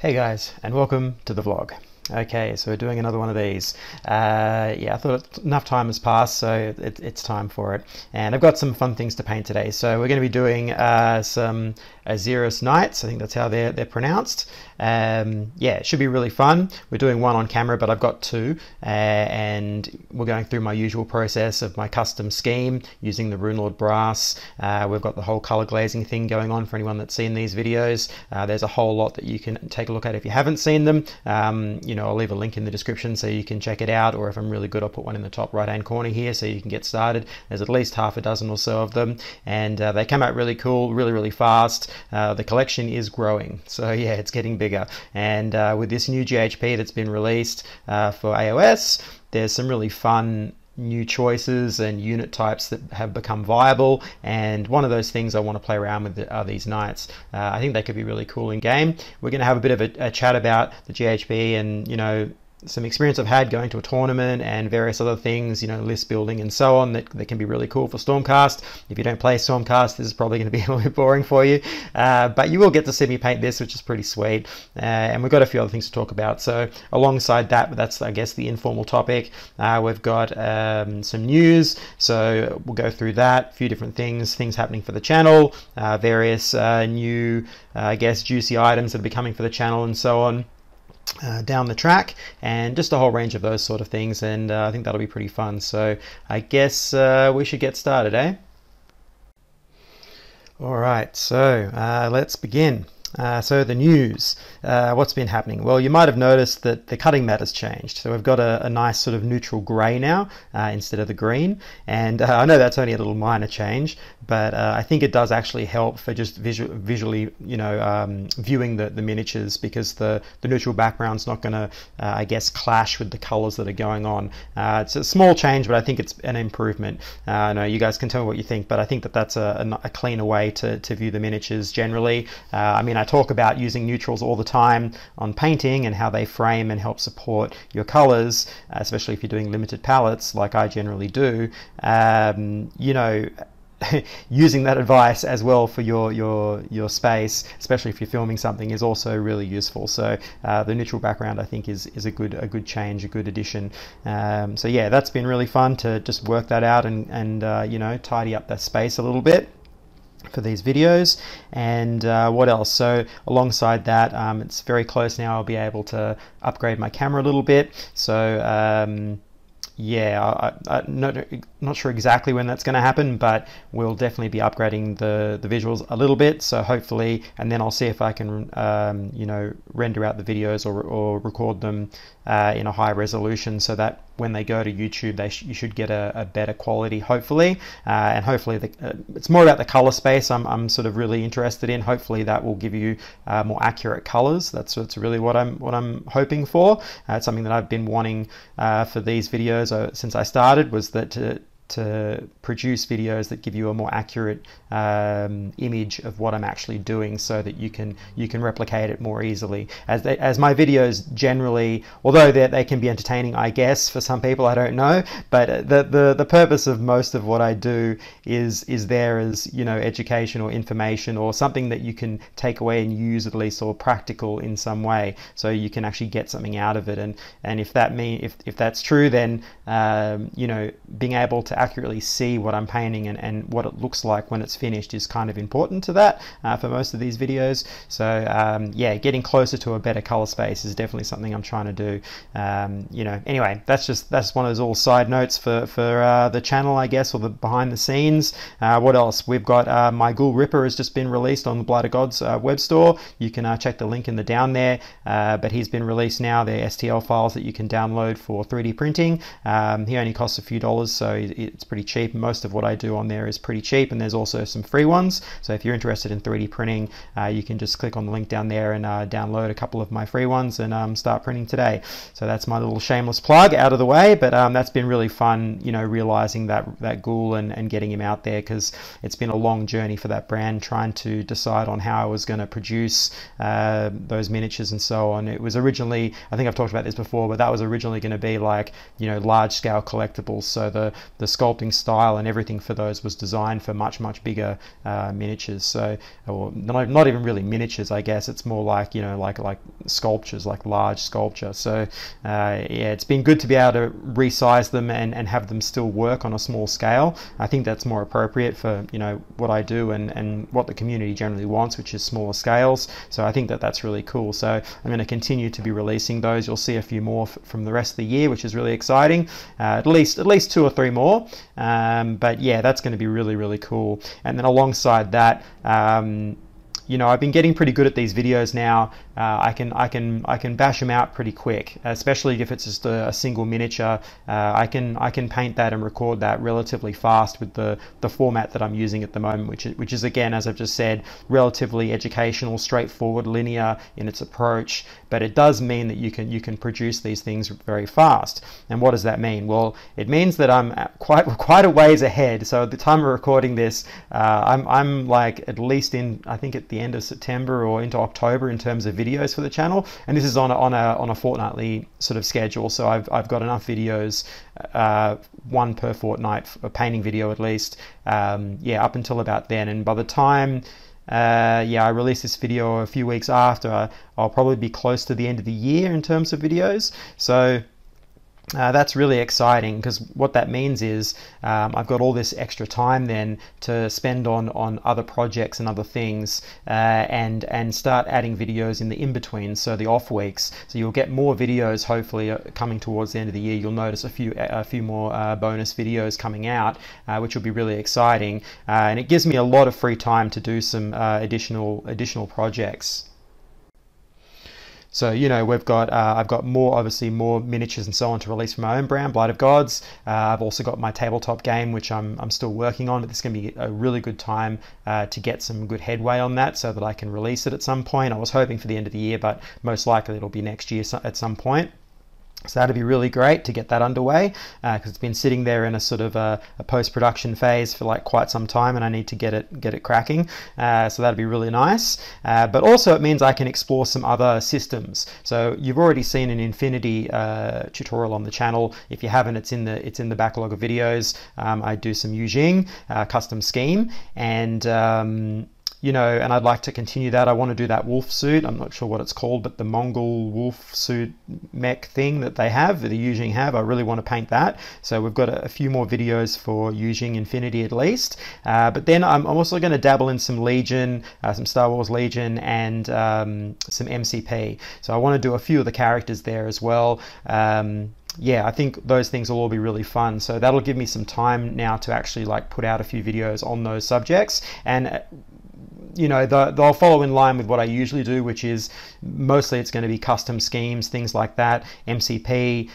Hey guys, and welcome to the vlog. Okay, so we're doing another one of these. Yeah, I thought enough time has passed, so it's time for it. And I've got some fun things to paint today. So we're going to be doing some Azyros Knights. I think that's how they're pronounced. Yeah, it should be really fun. We're doing one on camera, but I've got two, and we're going through my usual process of my custom scheme using the Runelord brass. We've got the whole color glazing thing going on for anyone that's seen these videos. There's a whole lot that you can take a look at if you haven't seen them. I'll leave a link in the description so you can check it out, or if I'm really good, I'll put one in the top right hand corner here so you can get started. There's at least half a dozen or so of them, and they come out really cool, really fast. The collection is growing, so yeah, it's getting bigger. And with this new GHB that's been released for iOS, there's some really fun new choices and unit types that have become viable, and one of those things I want to play around with are these knights. I think they could be really cool in game. We're going to have a bit of a chat about the GHB and some experience I've had going to a tournament and various other things, list building and so on, that can be really cool for Stormcast. If you don't play Stormcast, this is probably going to be a little bit boring for you, but you will get to see me paint this, which is pretty sweet. And we've got a few other things to talk about. So alongside that, that's I guess the informal topic, we've got some news, so we'll go through that, a few different things happening for the channel, various new I guess juicy items that will be coming for the channel and so on down the track, and just a whole range of those sort of things. And I think that'll be pretty fun, so I guess we should get started, eh? Alright, so let's begin. So the news, what's been happening? Well, you might have noticed that the cutting mat has changed. So we've got a nice sort of neutral grey now instead of the green. And I know that's only a little minor change, but I think it does actually help for just visually, viewing the miniatures, because the neutral background's not going to, I guess, clash with the colours that are going on. It's a small change, but I think it's an improvement. I know you guys can tell me what you think, but I think that's a cleaner way to view the miniatures generally. I mean, I talk about using neutrals all the time on painting and how they frame and help support your colors, especially if you're doing limited palettes like I generally do. Using that advice as well for your space, especially if you're filming something, is also really useful. So the neutral background, I think, is a good change, a good addition. So yeah, that's been really fun to just work that out and tidy up that space a little bit for these videos. And what else? So alongside that, it's very close now, I'll be able to upgrade my camera a little bit. So yeah, I'm not sure exactly when that's going to happen, but we'll definitely be upgrading the visuals a little bit. So hopefully, and then I'll see if I can render out the videos or record them in a high resolution, so that when they go to YouTube, you should get a better quality, hopefully. And hopefully it's more about the color space I'm sort of really interested in. Hopefully that will give you more accurate colors. That's really what I'm hoping for. It's something that I've been wanting for these videos since I started, was that to produce videos that give you a more accurate image of what I'm actually doing, so that you can replicate it more easily. As my videos generally, although they can be entertaining, I guess, for some people, I don't know, but the purpose of most of what I do is there as education or information, or something that you can take away and use at least, or practical in some way, so you can actually get something out of it. And if that's true, then being able to accurately see what I'm painting and what it looks like when it's finished is kind of important to that for most of these videos. So yeah, getting closer to a better color space is definitely something I'm trying to do. Anyway, that's one of those little side notes for the channel, I guess, or the behind the scenes. What else? We've got my Ghoul Ripper has just been released on the Blood of Gods web store. You can check the link in the down there, but he's been released now. They're STL files that you can download for 3D printing. He only costs a few dollars, so it's pretty cheap. Most of what I do on there is pretty cheap, and there's also some free ones. So if you're interested in 3D printing, you can just click on the link down there and download a couple of my free ones and start printing today. So that's my little shameless plug out of the way. But that's been really fun, realizing that Ghoul and getting him out there, because it's been a long journey for that brand, trying to decide on how I was going to produce those miniatures and so on. It was originally, I think I've talked about this before, but that was originally going to be like large scale collectibles. So the sculpting style and everything for those was designed for much bigger miniatures. So, or not even really miniatures, I guess. It's more like, you know, like sculptures, like large sculpture. So yeah, it's been good to be able to resize them and have them still work on a small scale. I think that's more appropriate for, you know, what I do and what the community generally wants, which is smaller scales. So I think that that's really cool. So I'm going to continue to be releasing those. You'll see a few more from the rest of the year, which is really exciting. At least 2 or 3 more. But yeah, that's going to be really cool. And then alongside that, you know, I've been getting pretty good at these videos now. I can bash them out pretty quick, especially if it's just a single miniature. I can paint that and record that relatively fast with the format that I'm using at the moment, which is again, as I've just said, relatively educational, straightforward, linear in its approach. But it does mean that you can produce these things very fast. And what does that mean? Well, it means that I'm quite a ways ahead. So at the time of recording this, I'm like at least in, I think at the end of September or into October in terms of videos for the channel, and this is on a fortnightly sort of schedule. So I've got enough videos, 1 per fortnight, a painting video at least, yeah, up until about then. And by the time yeah, I release this video a few weeks after, I'll probably be close to the end of the year in terms of videos. So that's really exciting, because what that means is I've got all this extra time then to spend on other projects and other things, and start adding videos in the in-between, so the off weeks. So you'll get more videos hopefully coming towards the end of the year. You'll notice a few more bonus videos coming out, which will be really exciting, and it gives me a lot of free time to do some additional projects. So, you know, we've got I've got obviously more miniatures and so on to release from my own brand, Blight of Gods. I've also got my tabletop game, which I'm still working on. It's going to be a really good time to get some good headway on that, so that I can release it at some point. I was hoping for the end of the year, but most likely it'll be next year at some point. So that'd be really great to get that underway, because it's been sitting there in a sort of a post-production phase for like quite some time, and I need to get it cracking. So that'd be really nice. But also it means I can explore some other systems. So you've already seen an Infinity tutorial on the channel. If you haven't, it's in the backlog of videos. I do some Yujing custom scheme, and you know, and I'd like to continue that. I want to do that wolf suit. I'm not sure what it's called, but the Mongol wolf suit mech thing that they have, that the Yujing have, I really want to paint that. So we've got a few more videos for Yujing Infinity at least. But then I'm also going to dabble in some Legion, some Star Wars Legion, and some MCP. So I want to do a few of the characters there as well. Yeah, I think those things will all be really fun. So that'll give me some time now to actually like put out a few videos on those subjects, and you know, they'll follow in line with what I usually do, which is mostly it's going to be custom schemes, things like that. MCP,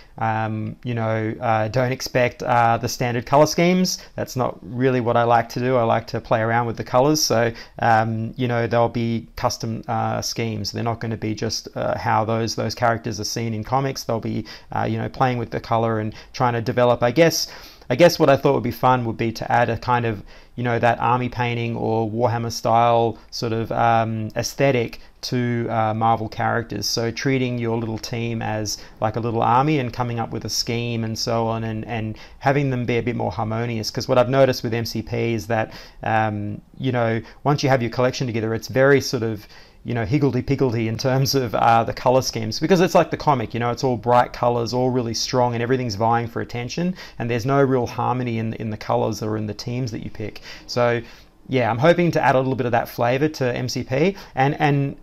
you know, don't expect the standard color schemes. That's not really what I like to do. I like to play around with the colors. So, you know, they'll be custom schemes. They're not going to be just how those characters are seen in comics. They'll be, you know, playing with the color and trying to develop, I guess what I thought would be fun would be to add a kind of, you know, that army painting or Warhammer style sort of aesthetic to Marvel characters. So treating your little team as like a little army and coming up with a scheme and so on, and having them be a bit more harmonious. Because what I've noticed with MCP is that, you know, once you have your collection together, it's very sort of, you know, higgledy-piggledy in terms of the color schemes, because it's like the comic, you know, it's all bright colors, all really strong, and everything's vying for attention, and there's no real harmony in the colors or in the teams that you pick. So yeah, I'm hoping to add a little bit of that flavor to MCP, and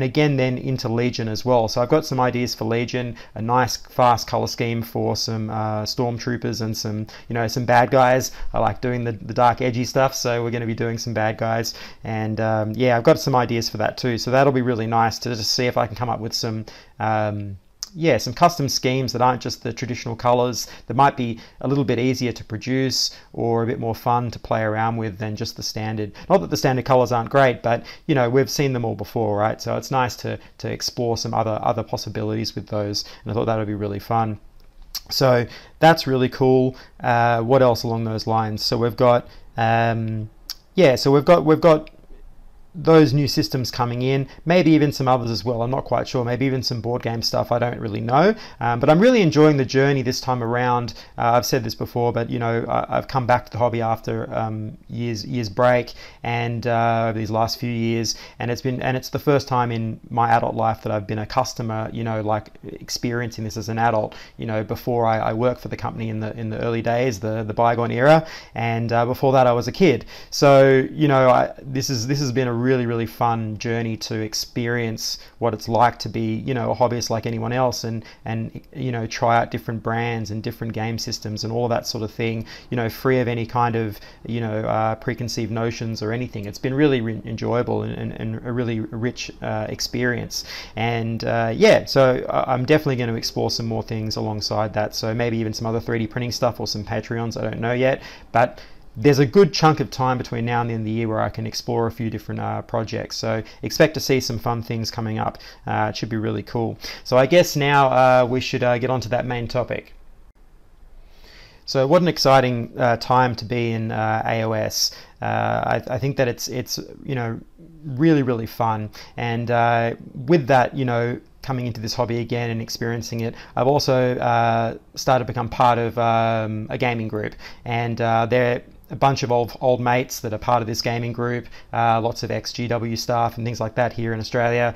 again then into Legion as well. So I've got some ideas for Legion, a nice fast color scheme for some stormtroopers and some, you know, some bad guys. I like doing the dark edgy stuff, so we're going to be doing some bad guys, and yeah, I've got some ideas for that too. So that'll be really nice to just see if I can come up with some yeah, some custom schemes that aren't just the traditional colors, that might be a little bit easier to produce or a bit more fun to play around with than just the standard. Not that the standard colors aren't great, but you know, we've seen them all before, right? So it's nice to explore some other possibilities with those, and I thought that would be really fun. So that's really cool. What else along those lines? So we've got yeah, so we've got those new systems coming in, maybe even some others as well. I'm not quite sure. Maybe even some board game stuff. I don't really know. But I'm really enjoying the journey this time around. I've said this before, but I've come back to the hobby after years break, and over these last few years, and it's the first time in my adult life that I've been a customer. Like experiencing this as an adult. Before I worked for the company in the early days, the bygone era, and before that I was a kid. So this has been a really fun journey to experience what it's like to be a hobbyist like anyone else, and try out different brands and different game systems and all of that sort of thing, free of any kind of preconceived notions or anything. It's been really enjoyable and a really rich experience, and so I'm definitely going to explore some more things alongside that, so maybe even some other 3D printing stuff or some Patreons. I don't know yet, but there's a good chunk of time between now and the end of the year where I can explore a few different projects. So expect to see some fun things coming up. It should be really cool. So I guess now we should get on to that main topic. So what an exciting time to be in AOS. I think that it's really fun, and with that, coming into this hobby again and experiencing it, I've also started to become part of a gaming group, and they're a bunch of old mates that are part of this gaming group, lots of ex-GW staff and things like that here in Australia.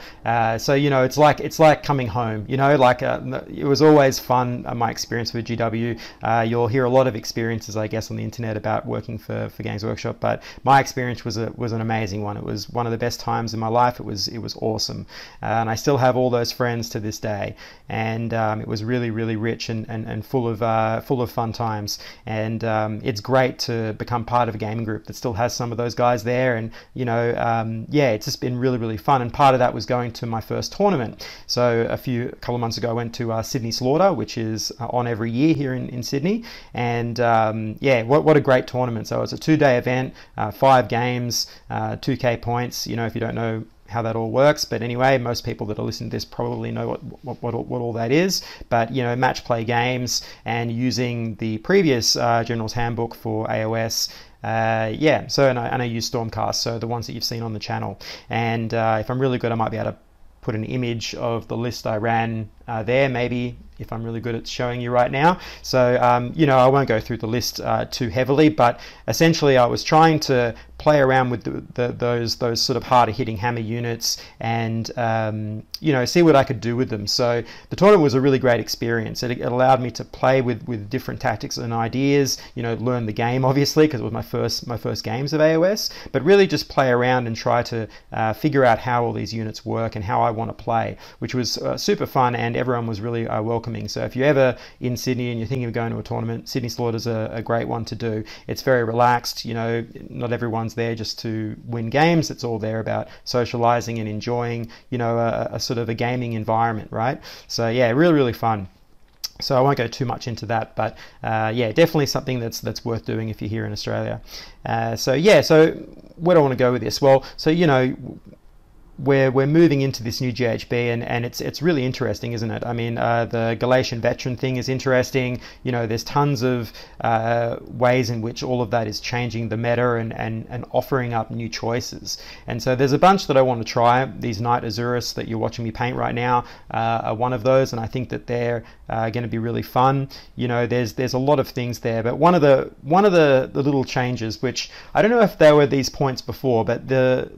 So it's like coming home. It was always fun. My experience with GW. You'll hear a lot of experiences, I guess, on the internet about working for Games Workshop, but my experience was an amazing one. It was one of the best times in my life. It was awesome, and I still have all those friends to this day. And it was really rich and full of fun times. And it's great to become part of a gaming group that still has some of those guys there, and it's just been really fun. And part of that was going to my first tournament. So a couple of months ago I went to Sydney Slaughter, which is on every year here in Sydney, and what a great tournament. So it's a 2-day event, 5 games, 2k points. If you don't know how that all works, but anyway, most people that are listening to this probably know what all that is. But match play games, and using the previous General's Handbook for AOS. So and I use Stormcast, so the ones that you've seen on the channel. And if I'm really good, I might be able to put an image of the list I ran there, maybe, if I'm really good at showing you right now. So I won't go through the list too heavily, but essentially I was trying to play around with those sort of harder hitting hammer units, and see what I could do with them. So the tournament was a really great experience. It allowed me to play with different tactics and ideas, learn the game, obviously, because it was my first games of AOS, but really just play around and try to figure out how all these units work and how I want to play, which was super fun, and everyone was really welcoming. So if you're ever in Sydney and you're thinking of going to a tournament, Sydney Slaughter's a great one to do. It's very relaxed. Not everyone's there just to win games. It's all there about socializing and enjoying a sort of a gaming environment, right? So really fun. So I won't go too much into that, but definitely something that's worth doing if you're here in Australia. So where do I want to go with this? Well, so we're moving into this new GHB, and it's really interesting, isn't it? I mean, the Galatian veteran thing is interesting. There's tons of ways in which all of that is changing the meta and offering up new choices. And so there's a bunch that I want to try. These Knight Azyros that you're watching me paint right now are one of those, and I think that they're going to be really fun. There's a lot of things there, but one of the little changes, which I don't know if there were these points before, but the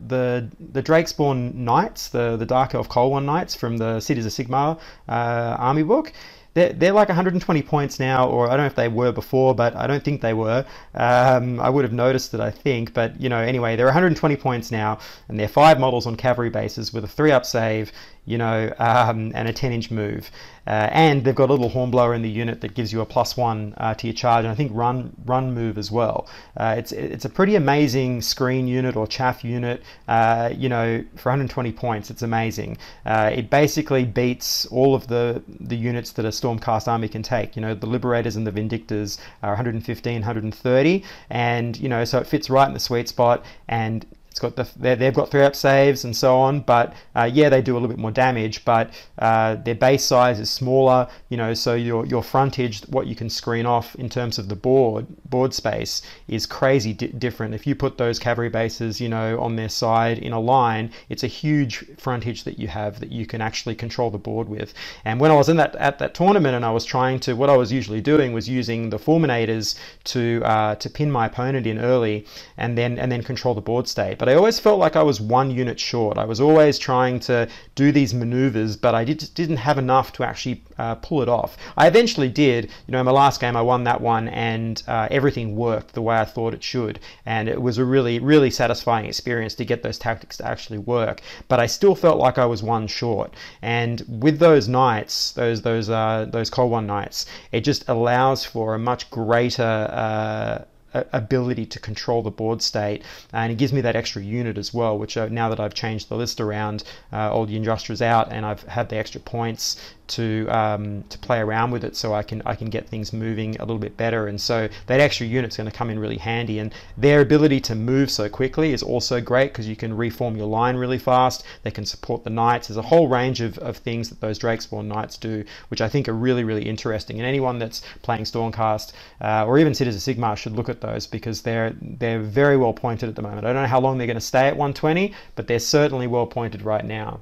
Drakespawn Knights, the Dark Elf Cold One Knights from the Cities of Sigmar army book, they're like 120 points now, or I don't know if they were before, but I don't think they were. I would have noticed it, I think, but anyway, they're 120 points now, and they're 5 models on cavalry bases with a 3-up save, and a 10-inch move. And they've got a little hornblower in the unit that gives you a +1 to your charge, and I think run move as well. It's a pretty amazing screen unit or chaff unit. For 120 points, it's amazing. It basically beats all of the units that a Stormcast army can take. The Liberators and the Vindictors are 115, 130, and so it fits right in the sweet spot. And it's got they've got 3-up saves and so on, but yeah, they do a little bit more damage, but their base size is smaller, you know, so your frontage, what you can screen off in terms of the board space is crazy different. If you put those cavalry bases, you know, on their side in a line, it's a huge frontage that you have that you can actually control the board with. And when I was at that tournament and I was trying to, what I was usually doing was using the Fulminators to pin my opponent in early and then control the board state. But I always felt like I was 1 unit short. I was always trying to do these maneuvers, but I didn't have enough to actually pull it off. I eventually did. You know, in my last game I won that one, and everything worked the way I thought it should, and it was a really satisfying experience to get those tactics to actually work. But I still felt like I was 1 short, and with those knights, those Cold One knights, it just allows for a much greater ability to control the board state, and it gives me that extra unit as well, which now that I've changed the list around, all the Industria's out, and I've had the extra points to play around with it, so I can get things moving a little bit better. And so that extra unit's going to come in really handy, and their ability to move so quickly is also great because you can reform your line really fast. They can support the knights. There's a whole range of things that those Drakespawn knights do, which I think are really interesting, and anyone that's playing Stormcast or even Citizens of Sigmar should look at those, because they're very well pointed at the moment. I don't know how long they're going to stay at 120, but they're certainly well pointed right now.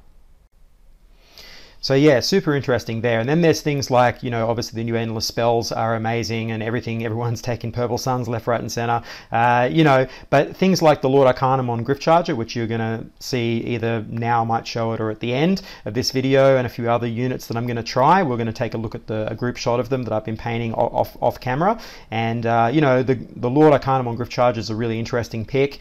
So yeah, super interesting there. And then there's things like, you know, obviously the new endless spells are amazing and everything. Everyone's taking purple suns left, right, and center. You know, but things like the Lord Arcanum on Gryph-charger, which you're going to see either now, I might show it, or at the end of this video, and a few other units that I'm going to try. We're going to take a look at a group shot of them that I've been painting off camera. And you know, the Lord Arcanum on Gryph-charger is a really interesting pick.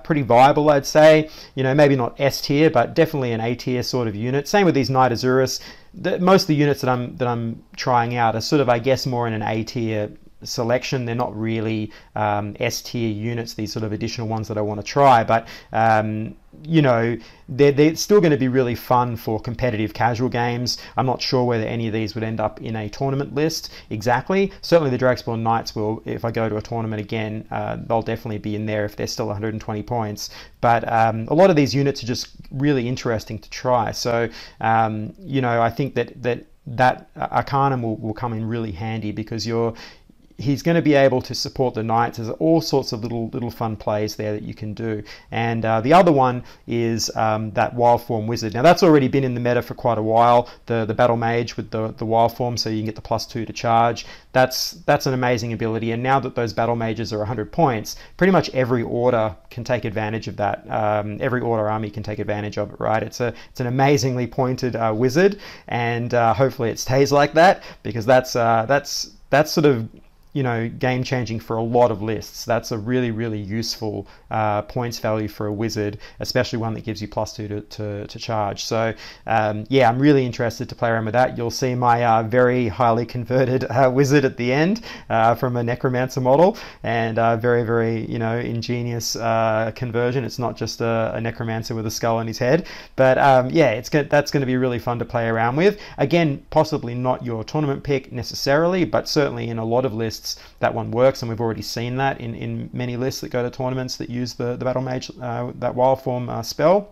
Pretty viable, I'd say. You know, maybe not S tier, but definitely an A tier sort of unit. Same with these Knight Azyros. Most of the units that I'm trying out are sort of, I guess, more in an A tier selection. They're not really S tier units, these sort of additional ones that I want to try, but you know, they're still going to be really fun for competitive casual games. I'm not sure whether any of these would end up in a tournament list exactly. Certainly the Drakespawn Knights will, if I go to a tournament again, they'll definitely be in there if they're still 120 points. But a lot of these units are just really interesting to try. So you know, I think that Arcanum will come in really handy, because he's going to be able to support the knights. There's all sorts of little fun plays there that you can do. And the other one is that wild form wizard. Now that's already been in the meta for quite a while, the battle mage with the wild form, so you can get the +2 to charge. That's an amazing ability, and now that those battle mages are 100 points, pretty much every order can take advantage of that. Every order army can take advantage of it, right? It's an amazingly pointed wizard, and hopefully it stays like that, because that's sort of, you know, game changing for a lot of lists. That's a really useful points value for a wizard, especially one that gives you +2 to charge. So yeah, I'm really interested to play around with that. You'll see my very highly converted wizard at the end from a necromancer model, and very you know, ingenious conversion. It's not just a necromancer with a skull on his head, but yeah, that's going to be really fun to play around with. Again, possibly not your tournament pick necessarily, but certainly in a lot of lists that one works, and we've already seen that in many lists that go to tournaments that use the battle mage, that wild form spell.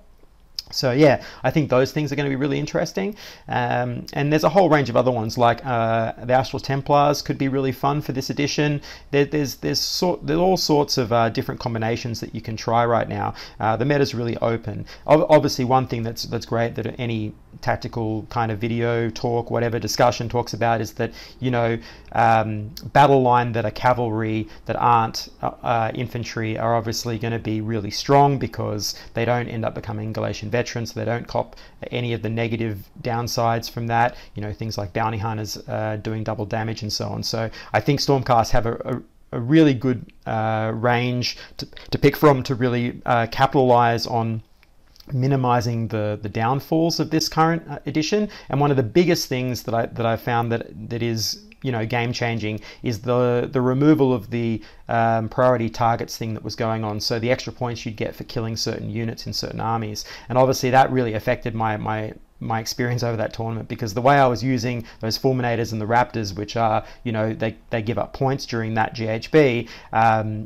So yeah, I think those things are going to be really interesting, and there's a whole range of other ones like the Astral Templars could be really fun for this edition. There's all sorts of different combinations that you can try right now. The meta's really open. Obviously, one thing that's great that any tactical kind of video talk, whatever discussion talks about, is that, you know, battle line that are cavalry that aren't infantry are obviously going to be really strong, because they don't end up becoming Galatian veterans, so they don't cop any of the negative downsides from that, you know, things like bounty hunters doing double damage and so on. So I think Stormcast have a really good range to pick from to really capitalize on minimizing the downfalls of this current edition. And one of the biggest things that I found that is, you know, game changing is the removal of the priority targets thing that was going on. So the extra points you'd get for killing certain units in certain armies, and obviously that really affected my experience over that tournament, because the way I was using those Fulminators and the Raptors, which are, you know, they give up points during that GHB,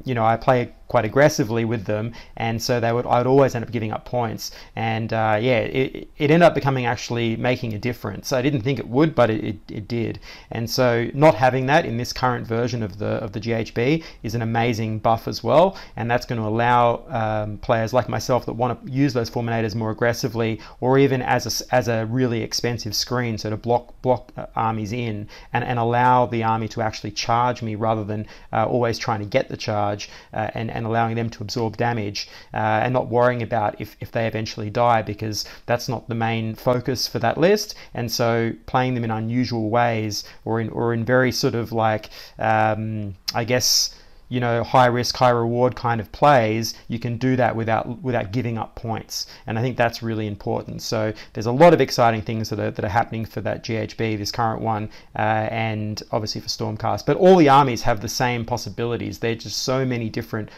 you know, I play quite aggressively with them, and so I would always end up giving up points. And it ended up becoming actually making a difference. I didn't think it would, but it did. And so not having that in this current version of the GHB is an amazing buff as well, and that's going to allow players like myself that want to use those fulminators more aggressively, or even as a really expensive screen, so to block armies in and allow the army to actually charge me rather than always trying to get the charge, and allowing them to absorb damage, and not worrying about if they eventually die, because that's not the main focus for that list. And so playing them in unusual ways, or in very sort of like I guess, you know, high risk, high reward kind of plays, you can do that without giving up points. And I think that's really important. So there's a lot of exciting things that are happening for that GHB, this current one, and obviously for Stormcast. But all the armies have the same possibilities. There are just so many different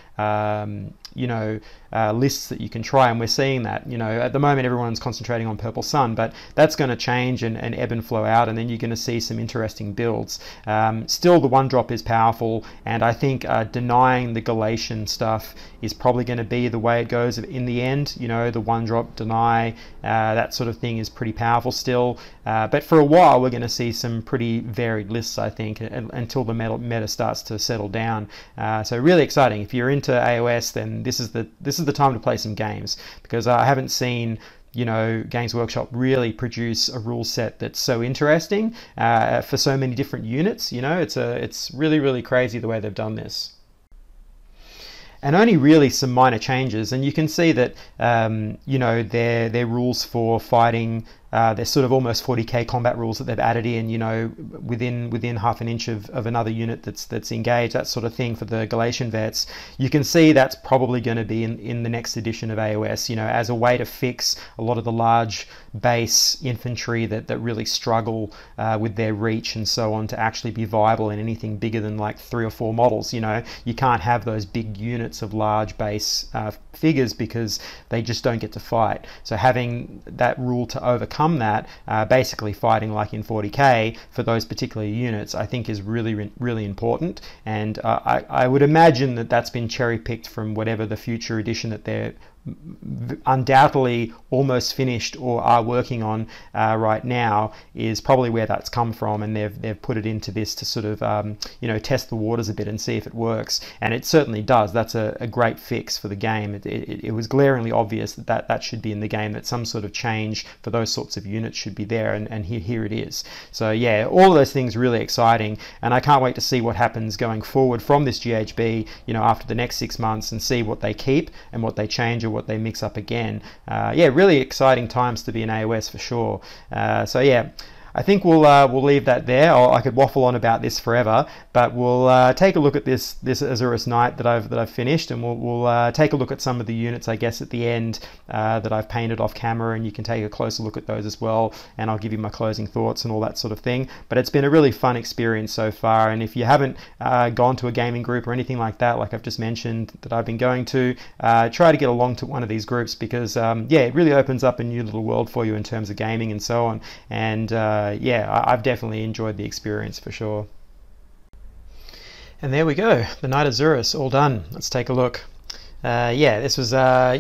lists that you can try, and we're seeing that. You know, at the moment everyone's concentrating on Purple Sun, but that's going to change and ebb and flow out, and then you're going to see some interesting builds. Still, the one drop is powerful, and I think denying the Galatian stuff is probably going to be the way it goes in the end. You know, the one drop deny, that sort of thing is pretty powerful still, but for a while we're going to see some pretty varied lists, I think, until the meta starts to settle down. So really exciting. If you're into AOS, then this is the time to play some games, because I haven't seen, you know, Games Workshop really produce a rule set that's so interesting for so many different units. You know, it's really, really crazy the way they've done this. And only really some minor changes, and you can see that you know, their rules for fighting, they're sort of almost 40k combat rules that they've added in, you know, within half an inch of another unit that's engaged, that sort of thing for the Galatian vets. You can see that's probably going to be in the next edition of AOS, you know, as a way to fix a lot of the large base infantry that really struggle with their reach and so on to actually be viable in anything bigger than like 3 or 4 models. You know, you can't have those big units of large base figures because they just don't get to fight. So having that rule to overcome that, basically fighting like in 40k for those particular units, I think is really, really important. And I would imagine that that's been cherry picked from whatever the future edition that they're undoubtedly almost finished or are working on right now is probably where that's come from, and they've put it into this to sort of you know, test the waters a bit and see if it works, and it certainly does. That's a great fix for the game. It was glaringly obvious that should be in the game, that some sort of change for those sorts of units should be there, and here it is. So yeah, all of those things really exciting, and I can't wait to see what happens going forward from this GHB, you know, after the next 6 months, and see what they keep and what they change or what they mix up again. Yeah, really exciting times to be in AOS for sure. So yeah, I think we'll leave that there. I could waffle on about this forever, but we'll take a look at this Azyros Knight that I've finished, and we'll take a look at some of the units, I guess, at the end that I've painted off camera, and you can take a closer look at those as well, and I'll give you my closing thoughts and all that sort of thing. But it's been a really fun experience so far, and if you haven't gone to a gaming group or anything like that, like I've just mentioned that I've been going to, try to get along to one of these groups, because yeah, it really opens up a new little world for you in terms of gaming and so on. And yeah, I've definitely enjoyed the experience for sure. And there we go, the Knight Azyros, all done. Let's take a look. Yeah, this was,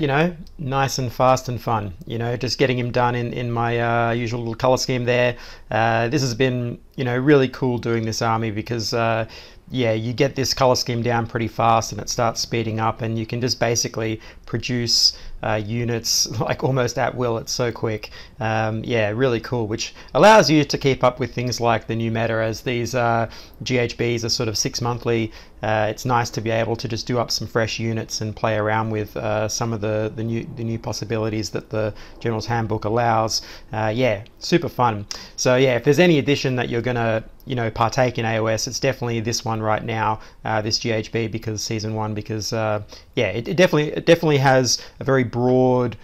you know, nice and fast and fun. You know, just getting him done in my usual little color scheme there. This has been, you know, really cool doing this army, because yeah, you get this color scheme down pretty fast and it starts speeding up, and you can just basically produce units like almost at will. It's so quick. Yeah, really cool, which allows you to keep up with things like the new meta, as these GHBs are sort of 6 monthly. It's nice to be able to just do up some fresh units and play around with some of the new possibilities that the General's Handbook allows. Yeah, super fun. So yeah, if there's any edition that you're gonna, you know, partake in AOS, it's definitely this one right now, this GHB, because Season 1, because yeah, it definitely has a very broad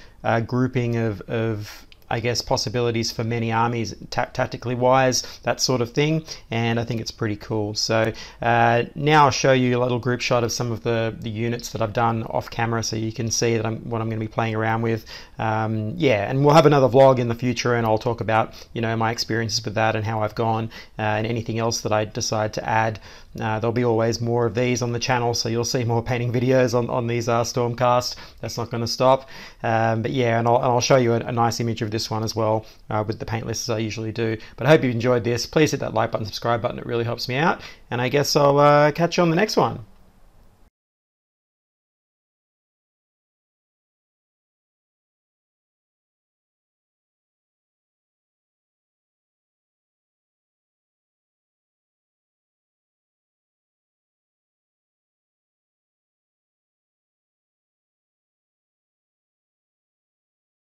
grouping of I guess, possibilities for many armies, tactically wise, that sort of thing, and I think it's pretty cool. So now I'll show you a little group shot of some of the units that I've done off camera, so you can see that what I'm going to be playing around with. Yeah, and we'll have another vlog in the future, and I'll talk about, you know, my experiences with that and how I've gone, and anything else that I decide to add. There'll be always more of these on the channel, so you'll see more painting videos on these Stormcast. That's not going to stop. But yeah, and I'll show you a nice image of this one as well, with the paint list as I usually do. But I hope you've enjoyed this. Please hit that like button, subscribe button. It really helps me out. And I guess I'll catch you on the next one.